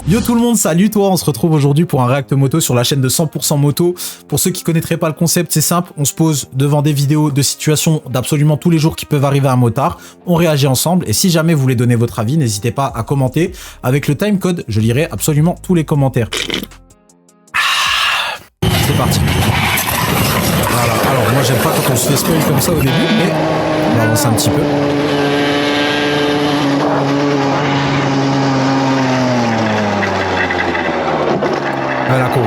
Yo tout le monde, salut toi, on se retrouve aujourd'hui pour un React Moto sur la chaîne de 100% Moto. Pour ceux qui connaîtraient pas le concept, c'est simple, on se pose devant des vidéos de situations d'absolument tous les jours qui peuvent arriver à un motard, on réagit ensemble et si jamais vous voulez donner votre avis, n'hésitez pas à commenter. Avec le timecode, je lirai absolument tous les commentaires. C'est parti. Voilà, alors moi j'aime pas quand on se fait spoil comme ça au début, mais on va avancer un petit peu. À la courbe.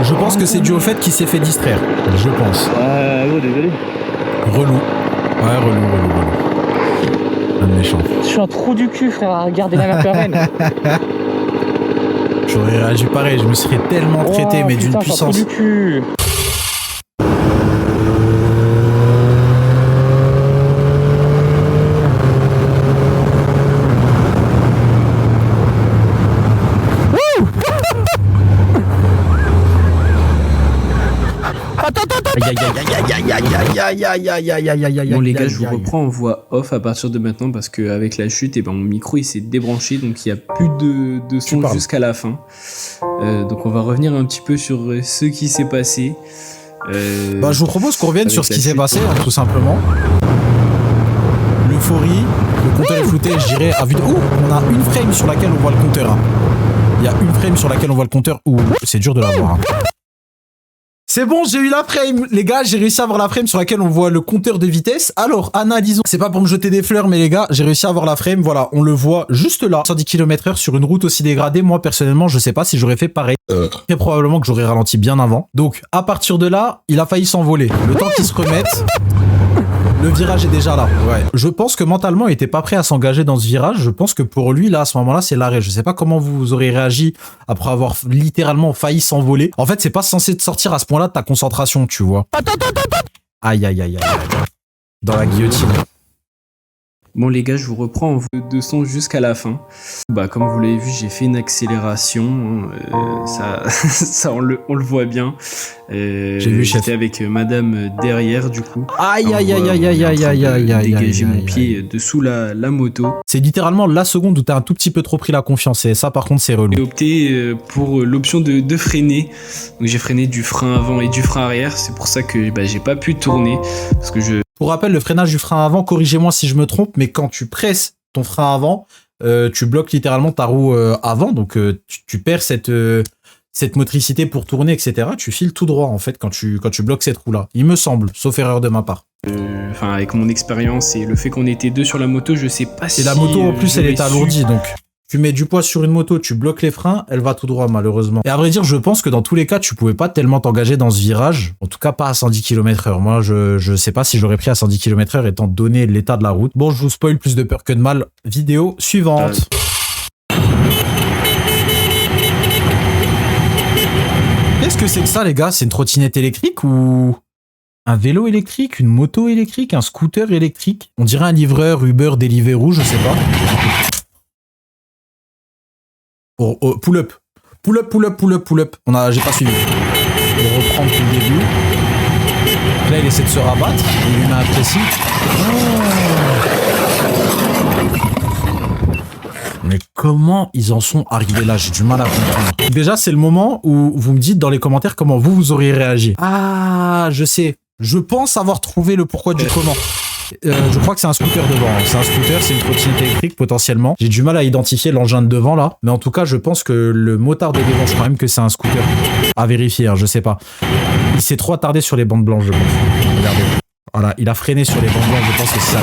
Je pense que c'est dû au fait qu'il s'est fait distraire. Je pense. Oh, désolé. Relou. Ouais, relou. Un méchant. Je suis un trou du cul, frère, à regarder la McLaren. J'aurais réagi pareil, je me serais tellement traité, mais d'une puissance. Je suis un trou du cul. Bon les gars, je vous reprends en voix off à partir de maintenant parce qu'avec la chute, mon micro il s'est débranché, donc il n'y a plus de son jusqu'à la fin. Donc on va revenir un petit peu sur ce qui s'est passé. Je vous propose qu'on revienne sur ce qui s'est passé, tout simplement. L'euphorie, le compteur est flouté, je dirais, à vue de... Ouh, on a une frame sur laquelle on voit le compteur. Hein. Il y a une frame sur laquelle on voit le compteur. Ouh, c'est dur de l'avoir. Hein. C'est bon, j'ai eu la frame, les gars, j'ai réussi à avoir la frame sur laquelle on voit le compteur de vitesse. Alors, analysons. C'est pas pour me jeter des fleurs, mais les gars, j'ai réussi à avoir la frame. Voilà, on le voit juste là, 110 km/h sur une route aussi dégradée. Moi, personnellement, je sais pas si j'aurais fait pareil. Très probablement que j'aurais ralenti bien avant. Donc, à partir de là, il a failli s'envoler. Le temps qu'il se remette... Le virage est déjà là. Ouais. Je pense que mentalement, il était pas prêt à s'engager dans ce virage. Je pense que pour lui, là, à ce moment-là, c'est l'arrêt. Je sais pas comment vous auriez réagi après avoir littéralement failli s'envoler. En fait, c'est pas censé te sortir à ce point-là de ta concentration, tu vois. Aïe. Dans la guillotine. Bon les gars, je vous reprends en de son jusqu'à la fin. Comme vous l'avez vu, j'ai fait une accélération. Ça on le voit bien. J'ai vu, chef. J'étais avec madame derrière du coup. Aïe. Dégager mon pied dessous la moto. C'est littéralement la seconde où t'as un tout petit peu trop pris la confiance. Et ça, par contre, c'est relou. J'ai opté pour l'option de freiner. Donc j'ai freiné du frein avant et du frein arrière. C'est pour ça que j'ai pas pu tourner parce que Pour rappel, le freinage du frein avant, corrigez-moi si je me trompe, mais quand tu presses ton frein avant, tu bloques littéralement ta roue avant, donc tu perds cette motricité pour tourner, etc. Tu files tout droit, en fait, quand tu bloques cette roue-là. Il me semble, sauf erreur de ma part. Avec mon expérience et le fait qu'on était deux sur la moto, je sais pas si... Et la moto, en plus, elle est alourdie, donc... Tu mets du poids sur une moto, tu bloques les freins, elle va tout droit malheureusement. Et à vrai dire, je pense que dans tous les cas, tu pouvais pas tellement t'engager dans ce virage. En tout cas, pas à 110 km/h. Moi, je sais pas si j'aurais pris à 110 km/h étant donné l'état de la route. Bon, je vous spoil plus de peur que de mal. Vidéo suivante. Qu'est-ce que c'est que ça, les gars? C'est une trottinette électrique ou... Un vélo électrique, une moto électrique, un scooter électrique? On dirait un livreur Uber Deliveroo, je sais pas. Pull up. J'ai pas suivi. On reprend depuis le début. Là, il essaie de se rabattre. Il lui met un précis. Mais comment ils en sont arrivés là? J'ai du mal à comprendre. Déjà, c'est le moment où vous me dites dans les commentaires comment vous auriez réagi. Ah, je sais. Je pense avoir trouvé le pourquoi du comment. Je crois que c'est un scooter devant. C'est un scooter, c'est une trottinette électrique potentiellement. J'ai du mal à identifier l'engin de devant là. Mais en tout cas, je pense que le motard de devant, je crois même que c'est un scooter. À vérifier, hein, je sais pas. Il s'est trop attardé sur les bandes blanches, je pense. Regardez. Voilà, il a freiné sur les bandes blanches, je pense que c'est ça.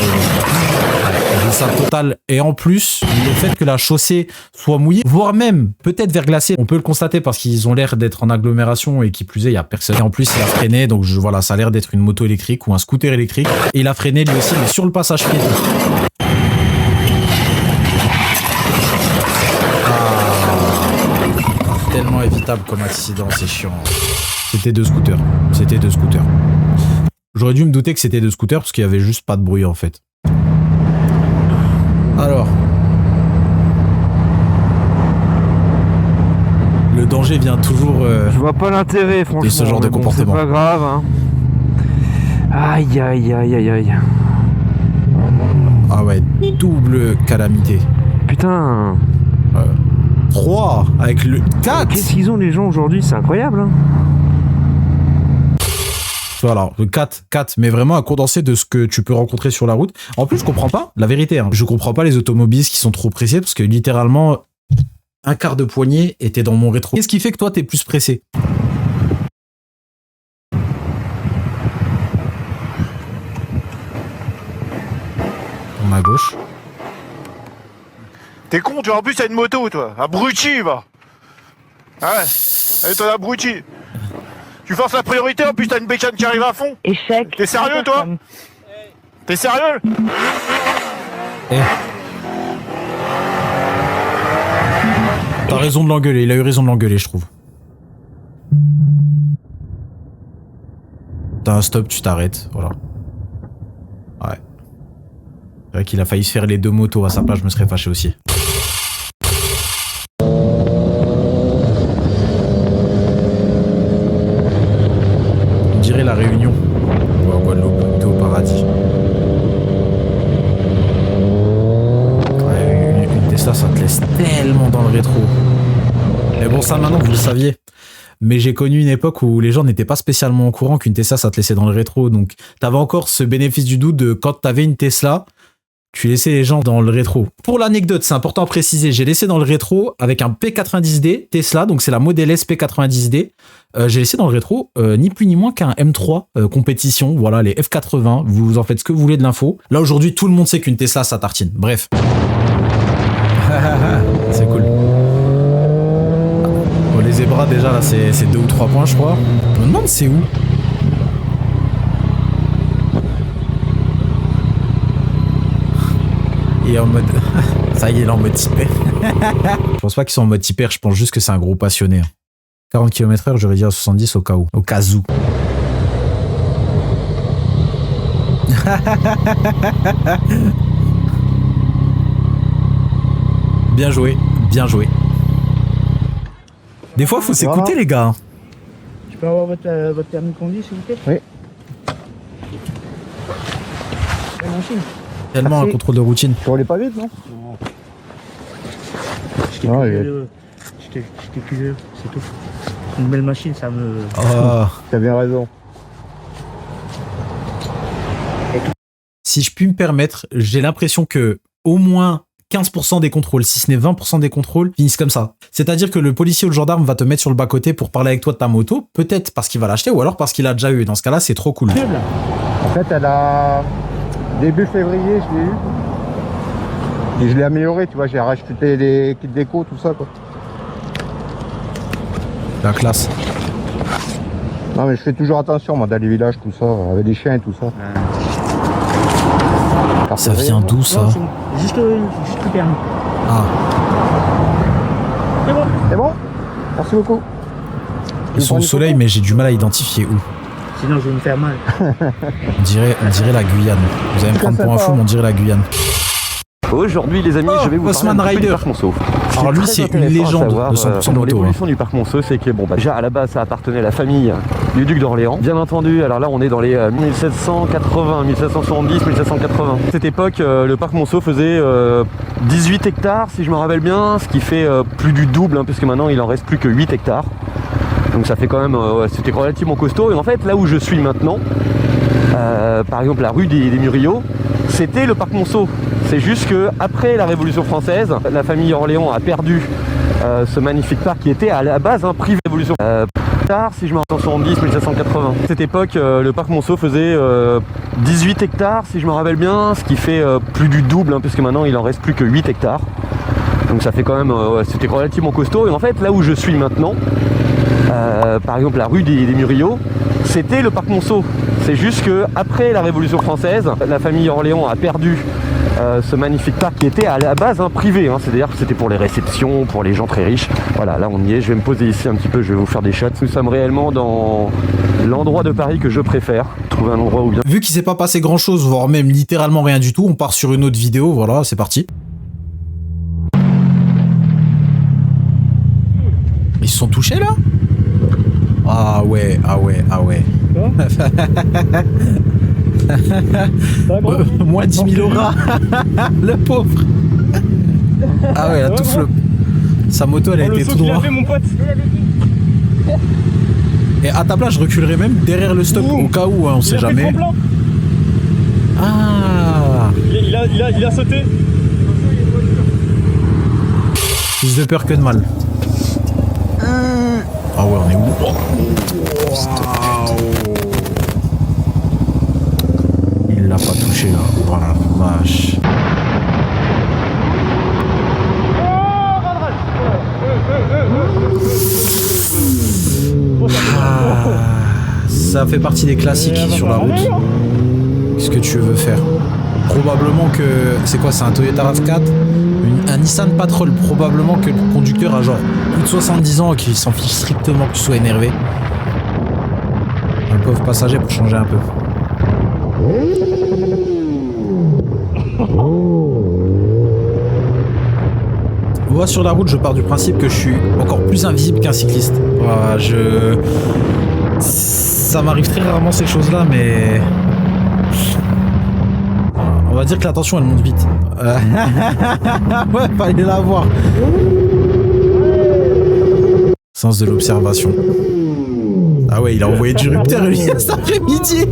Ça total. Et en plus, le fait que la chaussée soit mouillée, voire même peut-être verglacée, on peut le constater parce qu'ils ont l'air d'être en agglomération et qui plus est, il y a personne. Et en plus, il a freiné, donc voilà, ça a l'air d'être une moto électrique ou un scooter électrique. Et il a freiné lui aussi, mais sur le passage piéton. Tellement évitable comme accident, c'est chiant. C'était deux scooters. J'aurais dû me douter que c'était deux scooters parce qu'il y avait juste pas de bruit en fait. Alors, le danger vient toujours je vois pas l'intérêt franchement de ce genre de comportement. C'est pas grave hein. Aïe. Ah ouais, double calamité. Putain. 3 avec le 4. Qu'est-ce qu'ils ont les gens aujourd'hui? C'est incroyable. Hein. Voilà, le 4, mais vraiment un condensé de ce que tu peux rencontrer sur la route. En plus, je comprends pas, la vérité, hein, je comprends pas les automobilistes qui sont trop pressés parce que littéralement, un quart de poignée était dans mon rétro. Qu'est-ce qui fait que toi, t'es plus pressé? À ma gauche. T'es con, tu vois, en plus t'as une moto, toi. Abruti, va. Ah ouais. Allez, toi, abruti. Tu forces la priorité, en plus t'as une bécane qui arrive à fond. Échec. T'es sérieux, toi? T'es sérieux? Eh. T'as raison de l'engueuler, il a eu raison de l'engueuler, je trouve. T'as un stop, tu t'arrêtes, voilà. Ouais. C'est vrai qu'il a failli se faire les deux motos, à sa place je me serais fâché aussi. On dirait la Réunion. Ou à Guadeloupe, t'es au paradis. Ouais, une Tesla, ça te laisse tellement dans le rétro. Mais bon, ça maintenant, vous le saviez. Mais j'ai connu une époque où les gens n'étaient pas spécialement au courant qu'une Tesla, ça te laissait dans le rétro. Donc, t'avais encore ce bénéfice du doute de quand t'avais une Tesla, tu laissais les gens dans le rétro. Pour l'anecdote, c'est important à préciser, j'ai laissé dans le rétro avec un P90D Tesla, donc c'est la Model S P90D. J'ai laissé dans le rétro ni plus ni moins qu'un M3 compétition, voilà, les F80, vous en faites ce que vous voulez de l'info. Là aujourd'hui, tout le monde sait qu'une Tesla, ça tartine. Bref. C'est cool. Bon, les zébras, déjà, là, c'est 2 ou 3 points, je crois. Je me demande c'est où. Et en mode... Ça y est, il est en mode hyper. Je pense pas qu'ils sont en mode hyper, je pense juste que c'est un gros passionné. 40 km/h, j'aurais dit à 70 au cas où. Au cas où. Bien joué, bien joué. Des fois, faut s'écouter, les gars. Je peux avoir votre permis de conduire, s'il vous plaît? Oui. La machine. Tellement un contrôle de routine. Tu roulais pas vite, non? Non. J'étais curieux, c'est tout. Une belle machine, ça me... Oh. T'as bien raison. Si je puis me permettre, j'ai l'impression que au moins 15% des contrôles, si ce n'est 20% des contrôles, finissent comme ça. C'est-à-dire que le policier ou le gendarme va te mettre sur le bas-côté pour parler avec toi de ta moto, peut-être parce qu'il va l'acheter ou alors parce qu'il a déjà eu. Dans ce cas-là, c'est trop cool. En fait, elle a... Début février, je l'ai eu. Et je l'ai amélioré, tu vois, j'ai racheté les kits déco, tout ça, quoi. La classe. Non, mais je fais toujours attention, moi, dans les villages, tout ça, avec des chiens et tout ça. Ça vient d'où, ça? Juste le permis. Ah. C'est bon. C'est bon? Merci beaucoup. Ils sont au soleil, mais j'ai du mal à identifier où. Sinon, je vais me faire mal. On dirait la Guyane. Vous allez me prendre pour un fou, mais on dirait la Guyane. Aujourd'hui, les amis, je vais vous Osman parler Rider. du parc Monceau. Alors lui, c'est une légende de 100% moto. L'évolution du parc Monceau, c'est que bon, bah, déjà à la base, ça appartenait à la famille du duc d'Orléans. Bien entendu, alors là, on est dans les 1780, 1770, 1780. À cette époque, le parc Monceau faisait 18 hectares, si je me rappelle bien, ce qui fait plus du double, hein, puisque maintenant, il en reste plus que 8 hectares. Donc ça fait quand même, c'était relativement costaud. Et en fait, là où je suis maintenant, par exemple la rue des Murillots, c'était le parc Monceau. C'est juste que après la Révolution française, la famille Orléans a perdu ce magnifique parc qui était à la base un privé Révolution. Tard, si je me rappelle, 70, 1780. À cette époque, le parc Monceau faisait 18 hectares, si je me rappelle bien, ce qui fait plus du double, hein, puisque maintenant il en reste plus que 8 hectares. Donc ça fait quand même, c'était relativement costaud. Et en fait, là où je suis maintenant, par exemple la rue des Murillots, c'était le parc Monceau. C'est juste que après la Révolution française, la famille Orléans a perdu ce magnifique parc qui était à la base un privé, hein. C'est-à-dire que c'était pour les réceptions, pour les gens très riches. Voilà, là on y est, je vais me poser ici un petit peu, je vais vous faire des shots. Nous sommes réellement dans l'endroit de Paris que je préfère, trouver un endroit où bien... Vu qu'il s'est pas passé grand chose, voire même littéralement rien du tout, on part sur une autre vidéo, voilà, c'est parti. Ils se sont touchés là? Ah ouais, ah ouais, ah ouais. Moins 10 000 euros. Le pauvre. Ah ouais, la touffe le... Sa moto, elle a été tout droit. mon pote. Et à ta place, je reculerais même derrière le stop au cas où, hein, on sait jamais. Ah. Il a sauté. Plus de peur que de mal. Ah ouais, on est où? Il l'a pas touché là. Voilà, vache. Ça fait partie des classiques sur la route. Qu'est-ce que tu veux faire? Probablement que... C'est quoi? C'est un Toyota RAV4, un Nissan Patrol. Probablement que le conducteur a genre plus de 70 ans et qu'il s'en fiche strictement que tu sois énervé. Un pauvre passager pour changer un peu. Moi, sur la route, je pars du principe que je suis encore plus invisible qu'un cycliste. Voilà, ça m'arrive très rarement ces choses-là, mais... On va dire que la tension, elle monte vite. Ouais, fallait la voir. Sens de l'observation. Ah ouais, il a envoyé du rupteur, lui, cet après-midi.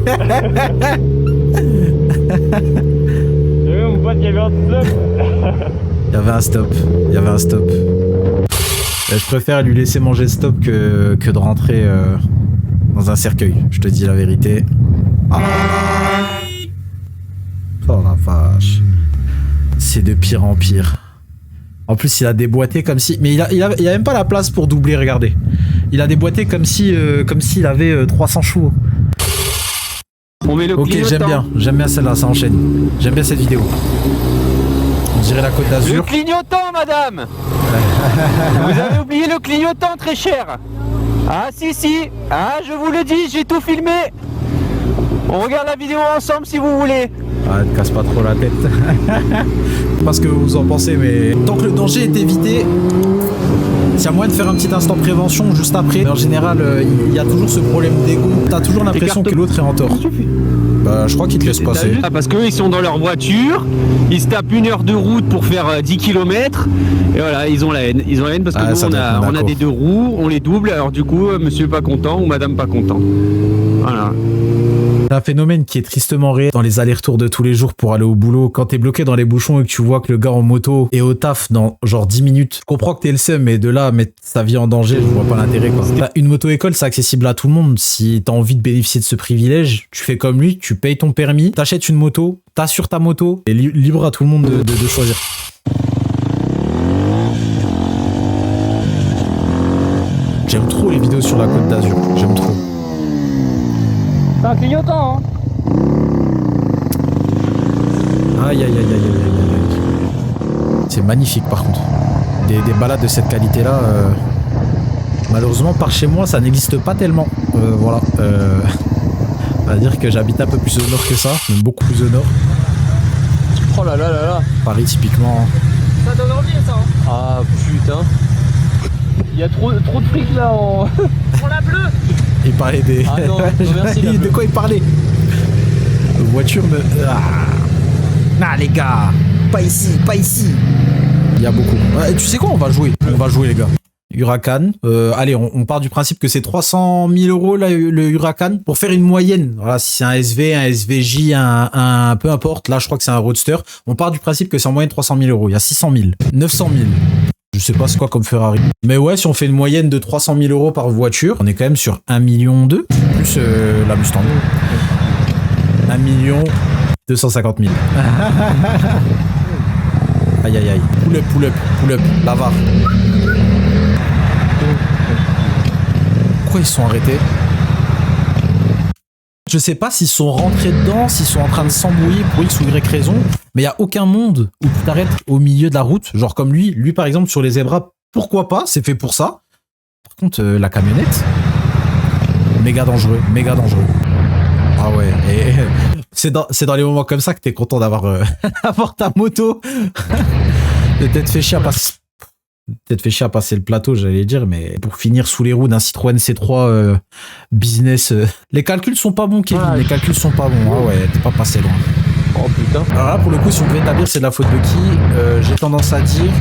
Mon pote, il y avait un stop. Il y avait un stop. Il y avait un stop. Je préfère lui laisser manger le stop que de rentrer dans un cercueil. Je te dis la vérité. Ah. Oh la vache. C'est de pire en pire. En plus, il a déboîté comme si... Mais il a même pas la place pour doubler, regardez. Il a déboîté comme s'il avait 300 chevaux. On met le ok, j'aime bien celle-là, ça enchaîne. J'aime bien cette vidéo. On dirait la Côte d'Azur. Le clignotant, madame. Vous avez oublié le clignotant, très cher. Ah si. Ah, je vous le dis, j'ai tout filmé. On regarde la vidéo ensemble si vous voulez. Ah, ne casse pas trop la tête. Pas ce que vous en pensez, mais tant que le danger est évité, s'il y a moyen de faire un petit instant prévention juste après, mais en général, il y a toujours ce problème d'égo. T'as toujours l'impression que l'autre est en tort. Bah, je crois qu'ils te laissent passer. Ah, parce qu'eux, ils sont dans leur voiture, ils se tapent 1 heure de route pour faire 10 km, et voilà, ils ont la haine. Ils ont la haine parce que nous, on a des 2 roues, on les double, alors du coup, monsieur pas content ou madame pas content. Voilà. C'est un phénomène qui est tristement réel dans les allers-retours de tous les jours pour aller au boulot. Quand t'es bloqué dans les bouchons et que tu vois que le gars en moto est au taf dans genre 10 minutes, je comprends que t'es le seum, mais de là à mettre sa vie en danger, je vois pas l'intérêt, quoi. Bah, une moto-école, c'est accessible à tout le monde. Si t'as envie de bénéficier de ce privilège, tu fais comme lui, tu payes ton permis, t'achètes une moto, t'assures ta moto, et libre à tout le monde de choisir. J'aime trop les vidéos sur la Côte d'Azur, j'aime trop. C'est un clignotant, hein. Aïe. C'est magnifique par contre. Des balades de cette qualité-là, malheureusement par chez moi ça n'existe pas tellement. Voilà. On va dire que j'habite un peu plus au nord que ça, même beaucoup plus au nord. Oh là. Paris typiquement. Ça donne envie, ça, hein. Ah putain. Il y a trop de fric là en... Pour la bleue. Il parlait des... Ah non, merci, de quoi il parlait? Voiture me... Ah les gars, pas ici. Il y a beaucoup. Tu sais quoi, on va jouer les gars. Huracan. Allez, on part du principe que c'est 300 000 euros là, le Huracan. Pour faire une moyenne, voilà, si c'est un SV, un SVJ, un peu importe, là je crois que c'est un Roadster. On part du principe que c'est en moyenne 300 000 euros. Il y a 600 000, 900 000. Je sais pas c'est quoi comme Ferrari. Mais ouais, si on fait une moyenne de 300 000 euros par voiture, on est quand même sur 1,2 million, plus la Mustang. 1 250 000. Aïe. Pull up, la VAR. Pourquoi ils sont arrêtés? Je sais pas s'ils sont rentrés dedans, s'ils sont en train de s'embrouiller pour X ou Y raison, mais il y a aucun monde où tu t'arrêtes au milieu de la route, genre comme lui par exemple sur les zébras, pourquoi pas, c'est fait pour ça. Par contre, la camionnette, méga dangereux. Ah ouais, et c'est dans les moments comme ça que t'es content d'avoir ta moto. Peut-être fait chier à passer le plateau, j'allais dire, mais pour finir sous les roues d'un Citroën C3 business, les calculs sont pas bons, Kevin. Les calculs sont pas bons. Ah ouais, t'es pas passé loin. Oh putain. Alors là, pour le coup, si on devait établir c'est de la faute de qui, j'ai tendance à dire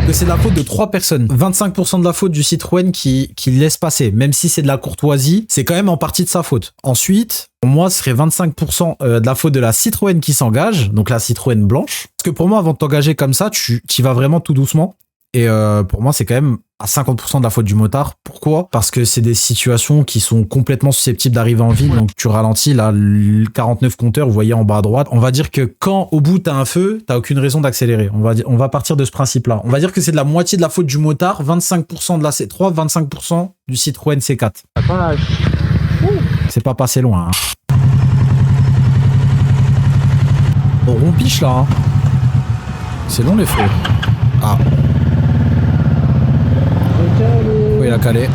que c'est de la faute de 3 personnes. 25% de la faute du Citroën qui laisse passer. Même si c'est de la courtoisie, c'est quand même en partie de sa faute. Ensuite, pour moi, ce serait 25% de la faute de la Citroën qui s'engage, donc la Citroën blanche. Parce que pour moi, avant de t'engager comme ça, tu vas vraiment tout doucement. Et pour moi, c'est quand même à 50% de la faute du motard. Pourquoi? Parce que c'est des situations qui sont complètement susceptibles d'arriver en ville. Donc tu ralentis, là, le 49 compteur, vous voyez en bas à droite. On va dire que quand au bout t'as un feu, t'as aucune raison d'accélérer. On va partir de ce principe-là. On va dire que c'est de la moitié de la faute du motard, 25% de la C3, 25% du Citroën C4. C'est pas passé loin. Hein. On rompiche là. Hein. C'est long les feux. Ah. Oui, il a calé.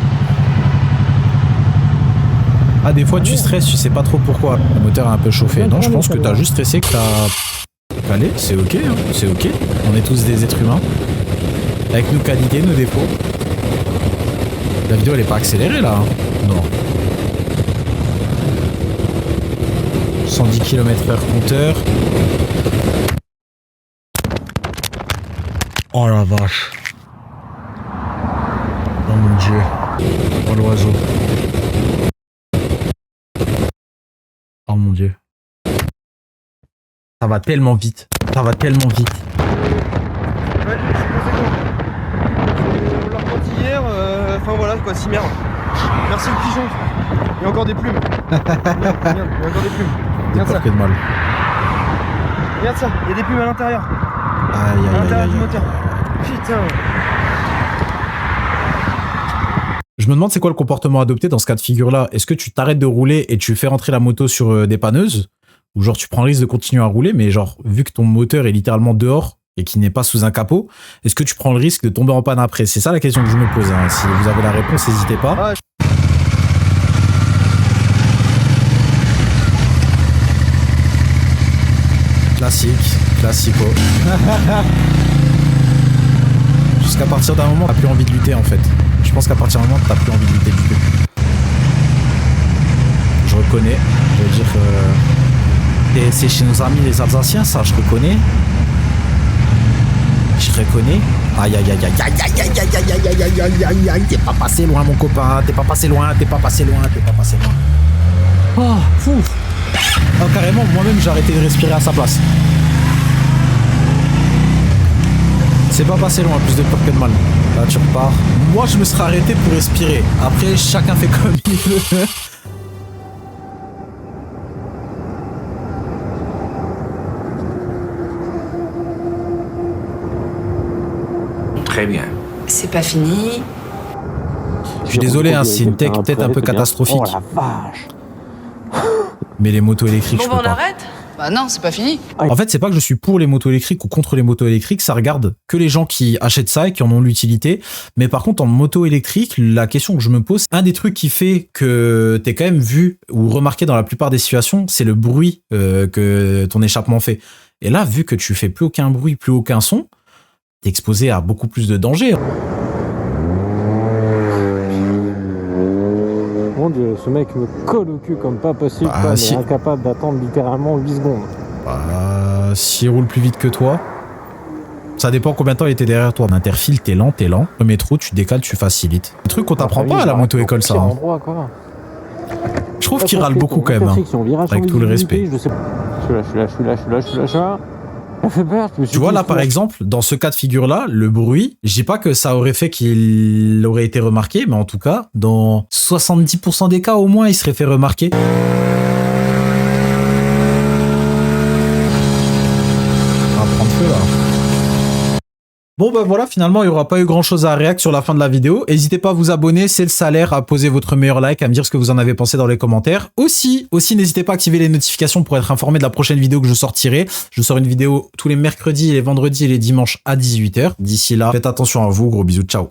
Ah, des fois tu stresses, tu sais pas trop pourquoi. Le moteur est un peu chauffé. Non, je pense que t'as juste stressé, que t'as calé. C'est ok, hein. C'est ok. On est tous des êtres humains. Avec nos qualités, nos défauts. La vidéo elle est pas accélérée là. Hein. Non. 110 km/h compteur. Oh la vache. Oh mon dieu. Oh l'oiseau. Oh mon dieu. Ça va tellement vite. Ça va tellement vite. Ouais, je suis posé quoi. On l'a reparti hier, enfin voilà quoi, si merde. Merci le pigeon. Il y a encore des plumes. Merde, il y a encore des plumes. Regarde ça. Que de mal. Regarde ça, il y a des plumes à l'intérieur. Aïe aïe À aïe l'intérieur aïe. du moteur. Putain. Je me demande c'est quoi le comportement adopté dans ce cas de figure-là. Est-ce que tu t'arrêtes de rouler et tu fais rentrer la moto sur des panneuses? Ou genre tu prends le risque de continuer à rouler, mais genre vu que ton moteur est littéralement dehors et qu'il n'est pas sous un capot, est-ce que tu prends le risque de tomber en panne après? C'est ça la question que je me pose. Hein. Si vous avez la réponse, n'hésitez pas. Ah. Classico. Jusqu'à partir d'un moment, t'as plus envie de lutter en fait. Je pense qu'à partir d'un moment, t'as plus envie de lutter du tout. Je reconnais. Je veux dire, c'est chez nos amis les Alsaciens, ça, je reconnais. Je reconnais. Aïe aïe aïe aïe aïe aïe aïe aïe aïe aïe aïe aïe aïe aïe. T'es pas passé loin mon copain. T'es pas passé loin. Oh, fou. Oh, carrément, moi-même j'ai arrêté de respirer à sa place. C'est pas passé loin, plus de peur que de mal. Là tu repars. Moi je me serais arrêté pour respirer. Après chacun fait comme il veut. Très bien. C'est pas fini. Je suis désolé, hein, c'est une tech peut-être un peu catastrophique. Oh la vache. Mais les motos électriques, Bon, je bah, peux on pas. arrête. Bah non, c'est pas fini. En fait, c'est pas que je suis pour les motos électriques ou contre les motos électriques, ça regarde que les gens qui achètent ça et qui en ont l'utilité. Mais par contre, en moto électrique, la question que je me pose, un des trucs qui fait que t'es quand même vu ou remarqué dans la plupart des situations, c'est le bruit que ton échappement fait. Et là, vu que tu fais plus aucun bruit, plus aucun son, t'es exposé à beaucoup plus de dangers. Mon dieu, ce mec me colle au cul comme pas possible, Bah, quoi, si. mais incapable d'attendre littéralement 8 secondes. S'il roule plus vite que toi, ça dépend combien de temps il était derrière toi. Interfile, t'es lent. Le métro, tu décales, tu facilites. Le truc qu'on t'apprend pas à la moto-école, ça. Hein. Endroit, quoi. Je trouve qu'il râle beaucoup quand même, hein, avec tout le respect. Je sais pas. Je suis là. Ça fait peur. Tu vois là par exemple, dans ce cas de figure-là, le bruit, je dis pas que ça aurait fait qu'il aurait été remarqué, mais en tout cas, dans 70% des cas au moins, il serait fait remarquer. On va prendre feu là. Bon bah voilà, finalement il n'y aura pas eu grand chose à réagir sur la fin de la vidéo. N'hésitez pas à vous abonner, c'est le salaire, à poser votre meilleur like, à me dire ce que vous en avez pensé dans les commentaires. Aussi n'hésitez pas à activer les notifications pour être informé de la prochaine vidéo que je sortirai. Je sors une vidéo tous les mercredis, les vendredis et les dimanches à 18 h. D'ici là, faites attention à vous, gros bisous, ciao.